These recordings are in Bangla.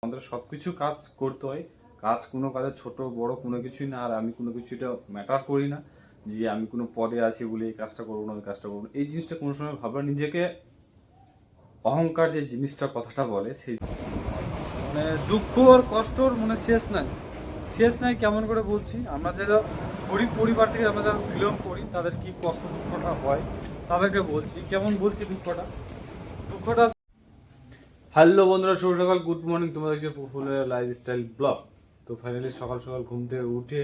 আমাদের সব কিছু কাজ করতে হয়। কাজ কোনো কাজে ছোট বড় কোনো কিছুই না। আর আমি কোনো কিছু এটা ম্যাটার করি না যে আমি কোনো পদে আছি বলে এই কাজটা করবো না ওই কাজটা করবো না। এই জিনিসটা কোনো সময় ভাবনা নিজেকে অহংকার যে জিনিসটা কথাটা বলে সেই মানে দুঃখ আর কষ্টর শেষ নাই কেমন করে বলছি। আমরা যারা গরিব পরিবার থেকে আমরা যারা বিলং করি তাদের কি কষ্ট দুঃখটা হয় তাদেরকে বলছি। কেমন বলছি দুঃখটা। হ্যালো বন্ধুরা, শুভ সকাল, গুড মর্নিং। তোমরা দেখছো প্রফুল্লের লাইফস্টাইল ব্লগ। তো ফাইনালি সকাল সকাল ঘুম থেকে উঠে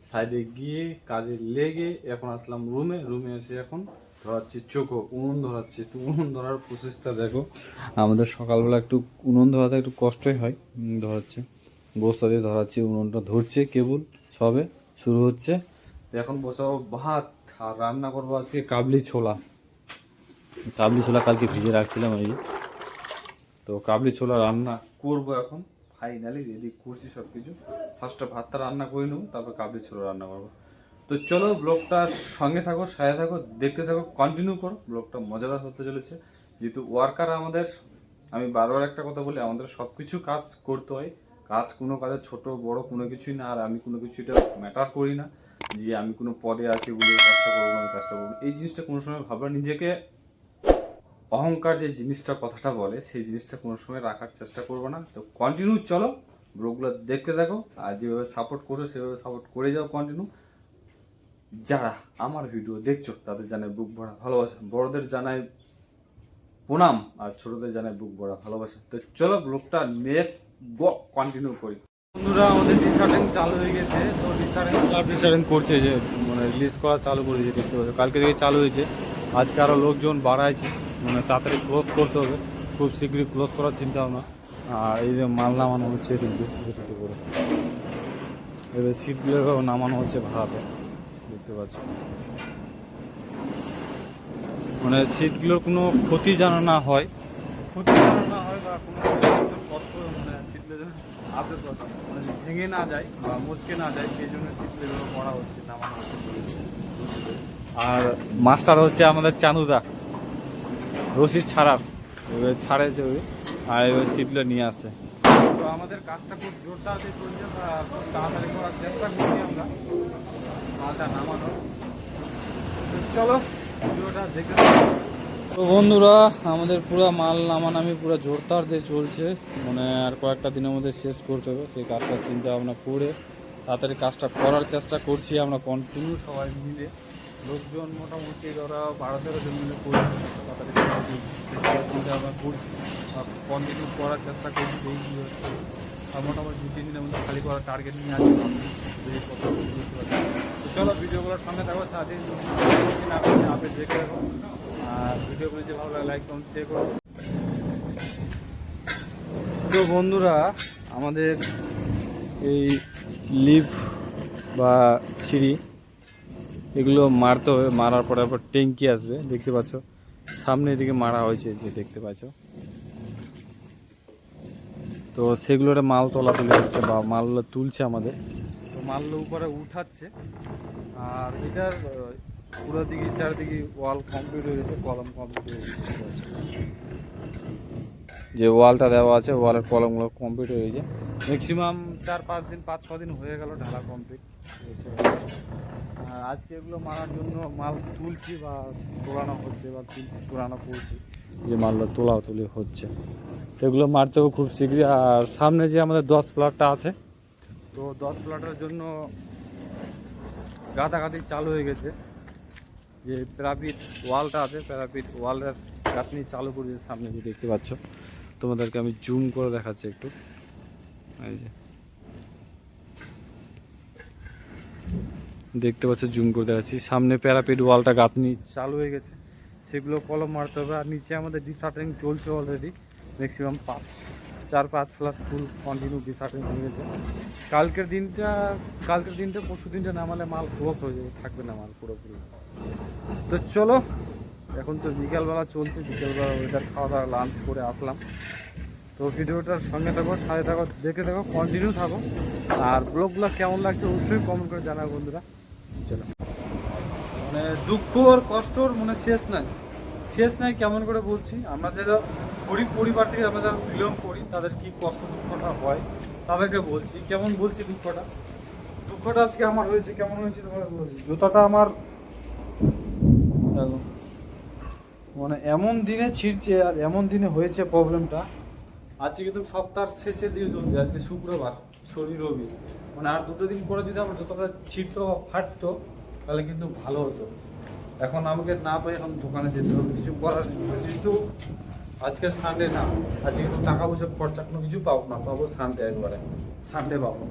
সাইডে গিয়ে কাজে লেগে এখন আসলাম রুমে এসে এখন ধরাচ্ছি চোখো উনুন ধরাচ্ছি। তো উনুন ধরার প্রসেসটা দেখো। আমাদের সকালবেলা একটু উনুন ধরাতে একটু কষ্টই হয়। ধরাচ্ছে বস্তা দিয়ে ধরাচ্ছি, উনুনটা ধরছে, কেবল সবে শুরু হচ্ছে। এখন বসাবো ভাত আর রান্না করবো আজকে কাবলি ছোলা কালকে ভিজে রাখছিলাম এই যে। তো কাবলি ছোলা রান্না করবো এখন। ফাইনালি রেডি করছি সব কিছু। ফার্স্টে ভাতটা রান্না করে নেবো, তারপর কাবলি ছোলা রান্না করবো। তো চলো ব্লগটার সঙ্গে থাকো, সাথে থাকো, দেখতে থাকো, কন্টিনিউ করো। ব্লগটা মজাদার হতে চলেছে। যেহেতু ওয়ার্কার আমাদের, আমি বারবার একটা কথা বলি, আমাদের সব কিছু কাজ করতে হয়। কাজ কোনো কাজে ছোট বড় কোনো কিছুই না। আর আমি কোনো কিছু এটা ম্যাটার করি না যে আমি কোনো পদে আছি বলে এই কাজটা করবো না ওই কাজটা করবো না। এই জিনিসটা কোনো সময় ভাবনা নিজেকে অহংকার যে জিনিসটা কথাটা বলে সেই জিনিসটা কোনো সময় রাখার চেষ্টা করবো না। তো কন্টিনিউ চলো, ব্লগগুলো দেখতে থাকো। আর যেভাবে সাপোর্ট করছো সেভাবে সাপোর্ট করে যাও কন্টিনিউ। যারা আমার ভিডিও দেখছো তাদের জানাই বুক ভরা ভালোবাসা, বড়দের জানাই প্রণাম, আর ছোটদের জানাই বুক ভরা ভালোবাসা। তো চলো ব্লগটা নেক্সট কন্টিনিউ করি। বন্ধুরা, আমাদের রিসার্টিং চালু হয়ে গেছে। তো রিসার্টিং করছে, যে মানে রিলিজ করা চালু করেছে, দেখতে পাচ্ছ কালকে থেকে চালু হয়েছে। আজকে আরও লোকজন বাড়াইছে, মানে তাড়াতাড়ি ক্লোজ করতে হবে, খুব শীঘ্রই ক্লোজ করার চিন্তা ভাবনা। আর এই যে মাল নামানো হচ্ছে কিন্তু ছোটো ছোটো করে, এবার সিটগুলো নামানো হচ্ছে ভাড়াতে, দেখতে পাচ্ছ। মানে সিটগুলোর কোনো ক্ষতি যেন না হয় বা কোনো মানে সিটগুলো যেন মানে ভেঙে না যায় বা মুচকে না যায়, সেই জন্য সিটগুলো করা হচ্ছে, নামানো হচ্ছে। আর মাস্টার হচ্ছে আমাদের চানুদা, রশিদ ছাড়ার, এবার ছাড়েছে ওই, আর এবার সিটগুলো নিয়ে আসছে। তো আমাদের কাজটা খুব জোরদার দিয়ে চলছে, খুব তাড়াতাড়ি করার চেষ্টা করছি আমরা মালটা নামানোর। চলো ভিডিওটা দেখে। তো বন্ধুরা, আমাদের পুরো মাল নামানামি পুরো জোরদার দিয়ে চলছে। মানে আর কয়েকটা দিনের মধ্যে শেষ করতে হবে। সেই কাজটা চিন্তা ভাবনা করে তাড়াতাড়ি কাজটা করার চেষ্টা করছি আমরা কন্টিনিউ সবাই মিলে। লোকজন মোটামুটি ওরা 12-13 জন মিলে করছি, তাড়াতাড়ি চিন্তা ভাবনা করছি, কন্টিনিউ করার চেষ্টা করছি। এই হচ্ছে আর মোটামুটি 2-3 দিনের মধ্যে খালি করার টার্গেট নিয়ে আসি যদি কথা বুঝতে পারি। তো চলো ভিডিওগুলোর সঙ্গে থাকো, সাথে আপডেট দেখে রাখো। আর ভিডিওগুলো যে ভালো লাগে লাইক কমেন্ট শেয়ার করো। তো বন্ধুরা, আমাদের এই লিফট বা সিঁড়ি এগুলো মারতে হবে। মারার পরে ট্যাঙ্কি আসবে, দেখতে পাচ্ছ সামনে এদিকে মারা হয়েছে, যে দেখতে পাচ্ছ। তো সেগুলোরে মাল তোলাতুলি হচ্ছে বা মালগুলো তুলছে আমাদের। তো মালগুলো উপরে উঠাচ্ছে। আর এটার পুরো দিকে চারিদিকে ওয়াল কমপ্লিট হয়ে গেছে, কলম কমপ্লিট হয়ে গেছে। যে ওয়ালটা দেওয়া আছে, ওয়ালের কলমগুলো কমপ্লিট হয়ে গেছে। ম্যাক্সিমাম 4-5 দিন, 5-6 দিন হয়ে গেল ঢালা কমপ্লিট। আজকে এগুলো মারার জন্য মাল তুলছি বা তোলানো হচ্ছে বা তোলানো করছি, যে মালটা তোলাতুলি হচ্ছে। তো এগুলো মারতেও খুব শীঘ্রই। আর সামনে যে আমাদের 10 প্লটটা আছে, তো 10 প্লটের জন্য গাঁথাগাঁথি চালু হয়ে গেছে। যে প্যারাপিট ওয়ালটা আছে, প্যারাপিট ওয়ালের গাঁথনি চালু করেছে সামনে, যে দেখতে পাচ্ছ। তোমাদেরকে আমি জুম করে দেখাচ্ছি একটু। এই যে দেখতে পাচ্ছ, জুম করে দেখাচ্ছি, সামনে প্যারাপিট ওয়ালটা গাঁথনি চালু হয়ে গেছে। সেগুলো কলম মারতে হবে। আর নিচে আমাদের ডিসার্টিং চলছে অলরেডি। ম্যাক্সিমাম 4-5 লাখ ফুল কন্টিনিউ ডিসার্টিং হয়ে গেছে। কালকের দিনটা পরশু দিনটা নামালে মাল ক্লোজ হয়ে যাবে, থাকবে না মাল পুরোপুরি। তো চলো, এখন তো বিকালবেলা চলছে, বিকালবেলা ওয়েদার খাওয়া দাওয়া লাঞ্চ করে আসলাম। তো ভিডিওটার সঙ্গে থাকো, সাথে থাকো, দেখে থাকো, কন্টিনিউ থাকো। আর ব্লগগুলো কেমন লাগছে অবশ্যই কমেন্ট করে জানাও বন্ধুরা। চলো, মানে দুঃখ আর কষ্টর শেষ নাই কেমন করে বলছি। আমরা যারা গরিব পরিবার থেকে আমরা যারা বিলং করি তাদের কি কষ্ট দুঃখটা হয় তাদেরকে বলছি। কেমন বলছি দুঃখটা আজকে আমার হয়েছে, কেমন হয়েছে তোমার বলছি। জুতাটা আমার মানে এমন দিনে ছিঁড়ছে আর এমন দিনে হয়েছে প্রবলেমটা। আজকে কিন্তু সপ্তাহের শেষের দিকে চলছে, আজকে শুক্রবার, শনি রবি, মানে আর 2 দিন পরে যদি আমার জুতোটা ছিঁড়তো বা ফাটতো তাহলে কিন্তু ভালো হতো। এখন আমাকে না পাই, এখন দোকানে যেতে হবে, কিছু করার নেই। কিন্তু আজকে সানডে না, আজকে কিন্তু টাকা পয়সা খরচা কোনো কিছু পাবো না, পাবো সানডে, একবারে সানডে পাবো।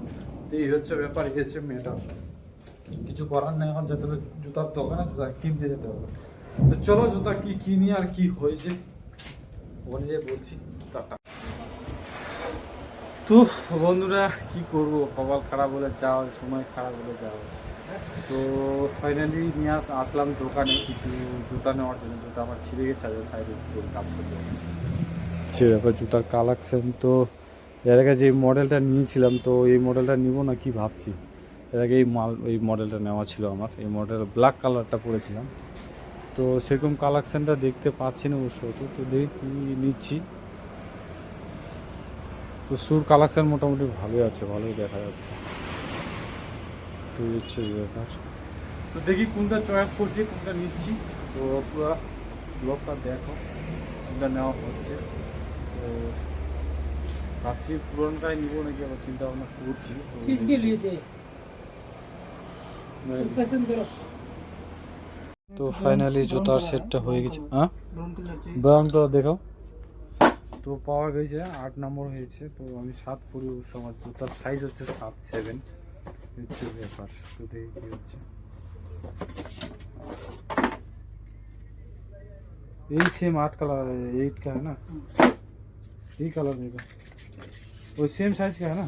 তো এই হচ্ছে ব্যাপার, এই হচ্ছে মেয়েটা, কিছু করার নেই। এখন যেতে হবে জুতার দোকানে, জুতা কিনতে যেতে হবে। তো চলো জুতা কি কিনি আর কি হয়েছে ওখানে যেয়ে বলছি। টাটা। তো বন্ধুরা কি করব, কপাল খারাপ হলে যাও, সময় খারাপ হলে যাও। তো ফাইনালি নিয়ে আসলাম দোকানে কিছু জুতা নেওয়ার জন্য। জুতা আমার ছিঁড়ে গেছে, সাইডে কাজ করতে সে ব্যাপার জুতার কালেকশন। তো এর আগে যে মডেলটা নিয়েছিলাম, তো এই মডেলটা নিব না কি ভাবছি। এর আগে এই মডেলটা নেওয়া ছিল আমার, এই মডেল ব্ল্যাক কালারটা পরেছিলাম। তো সেরকম কালেকশানটা দেখতে পাচ্ছি না অবশ্য, তো দেখি নিচ্ছি। তো সুর কালেকশান মোটামুটি ভালোই আছে, ভালোই দেখা যাচ্ছে। তো হচ্ছে এই ব্যাপার। তো দেখি কোনটা চয়েস করছি, কোনটা নিচ্ছি। তো পুরো ব্লগটা দেখো, কোনটা নেওয়া হচ্ছে। তো ভাবছি পুরোনটাই নিব নাকি, আবার চিন্তা ভাবনা করছি। তো ফাইনালি জুতার সেটটা হয়ে গেছে। হ্যাঁ, ব্রাউনটা দেখাও। তো পাওয়া গেছে 8 নম্বর হয়েছে। তো আমি 7 পরি, অবশ্য আমার জুতার সাইজ হচ্ছে 7-7 হচ্ছে ব্যাপার। তো দেখি কি হচ্ছে। এই सेम 8 कलर 8 का है ना, यही कलर देगा, वो सेम साइज का है ना।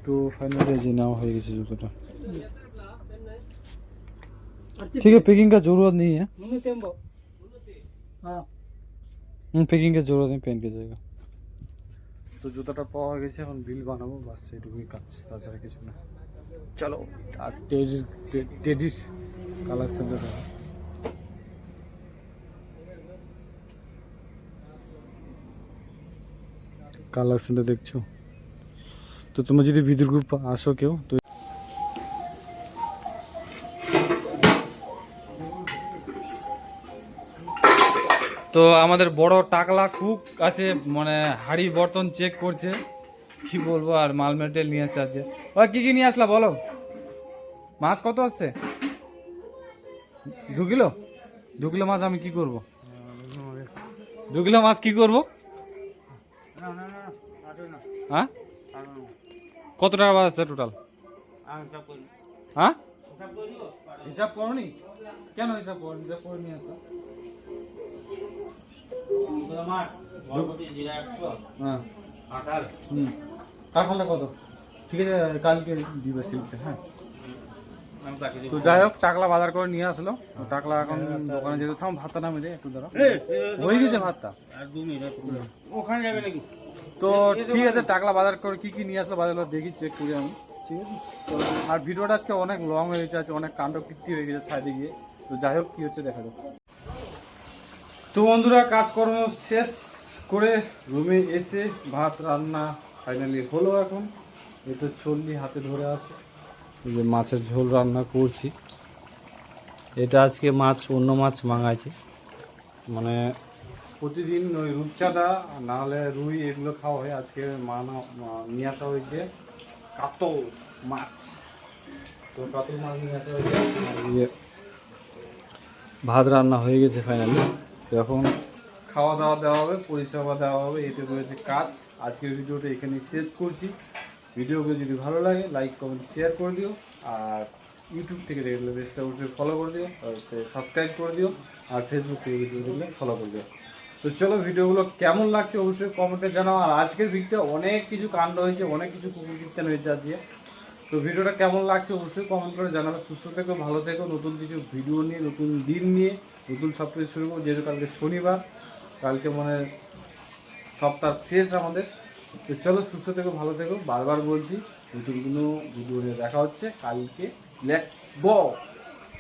तो फाइनली जी नाम हो गई जूता। ठीक है, पैकिंग का जरूरत नहीं है। पैकिंग का जरूरत नहीं, पहन के जाएगा। তো জুতাটা পাওয়া গেছে, এখন বিল বানাবো, বাস সেটুকুই কাজ, তাছাড়া কিছু না। চলো আর টেডির কালেকশনটা দেখো। কালেকশনটা দেখছো তো, তোমরা যদি বিদ্যুৎ গ্রুপ আসো কেউ, তো তো আমাদের বড় টাকলা কুক আছে, মানে হাড়ি বর্তন চেক করছে, কি বলবো। আর মাল মেটেরিয়াল নিয়ে আসছে আজকে। ওই কি নিয়ে আসলা বলো। মাছ কত আসছে? 2 কিলো। 2 কিলো মাছ আমি কি করব? 2 কিলো মাছ কি করব? হ্যাঁ, কত টাকা বাজ আছে টোটাল? হ্যাঁ, হিসাব করনি কেন? হিসাব কর, হিসাব করে নিয়ে আসো। হ্যাঁ, কাঁঠালটা কত? ঠিক আছে, কালকে দিবে সিলতে। হ্যাঁ, তো যাই হোক, টাকলা বাজার করে নিয়ে আসলো। টাকলা এখন দোকানে যেতে থাম, ভাতটা নামে দেয় একটু, দাঁড়া হয়ে গেছে ভাতটা। ওখানে যাবে নাকি? তো ঠিক আছে, টাকলা বাজার করে কি কি নিয়ে আসলো বাজারগুলো দেখি, চেক করি আমি। ঠিক আছে, আর ভিডিওটা আজকে অনেক লং হয়ে গেছে, আজকে অনেক কাণ্ড কীর্তি হয়ে গেছে সাইডে গিয়ে। তো যাই হোক, কী হচ্ছে দেখা যাক। তো বন্ধুরা, কাজকর্ম শেষ করে রুমে এসে ভাত রান্না ফাইনালি হলো। এখন এটা চল্লি হাতে ধরে আছে, এই যে মাছের ঝোল রান্না করছি। এটা আজকে মাছ, অন্য মাছ মাঙাইছি, মানে প্রতিদিন ওই রূপচাঁদা নাহলে রুই এগুলো খাওয়া হয়। আজকে নিয়ে আসা হয়েছে কাতল মাছ। তো কাতল মাছ নিয়ে আসা হয়েছে। ভাত রান্না হয়ে গেছে ফাইনালি। এখন খাওয়া দাওয়া দেওয়া হবে, পরিষেবা দেওয়া হবে, এতে রয়েছে কাজ। আজকের ভিডিওটা এখানে শেষ করছি। ভিডিওকে যদি ভালো লাগে লাইক কমেন্ট শেয়ার করে দিও, আর ইউটিউব থেকে দেখলে বেশটা অবশ্যই ফলো করে দিও, সাবস্ক্রাইব করে দিও, আর ফেসবুক থেকে ভিডিও দেখলে ফলো করে দিও। তো চলো, ভিডিওগুলো কেমন লাগছে অবশ্যই কমেন্টে জানাও। আর আজকের ভিডিওতে অনেক কিছু কাণ্ড হয়েছে, অনেক কিছু কুকুর কীর্তন হয়েছে আজকে। তো ভিডিওটা কেমন লাগছে অবশ্যই কমেন্ট করে জানাবে। সুস্থ থেকো, ভালো থেকো, নতুন কিছু ভিডিও নিয়ে, নতুন দিন নিয়ে, নতুন সব কিছু শুরু করবো। যেহেতু কালকে শনিবার, কালকে মানে সপ্তাহ শেষ আমাদের। তো চলো, সুস্থ থেকো, ভালো থেকো, বারবার বলছি। নতুন কোনো ভিডিও নিয়ে দেখা হচ্ছে কালকে। Let's go.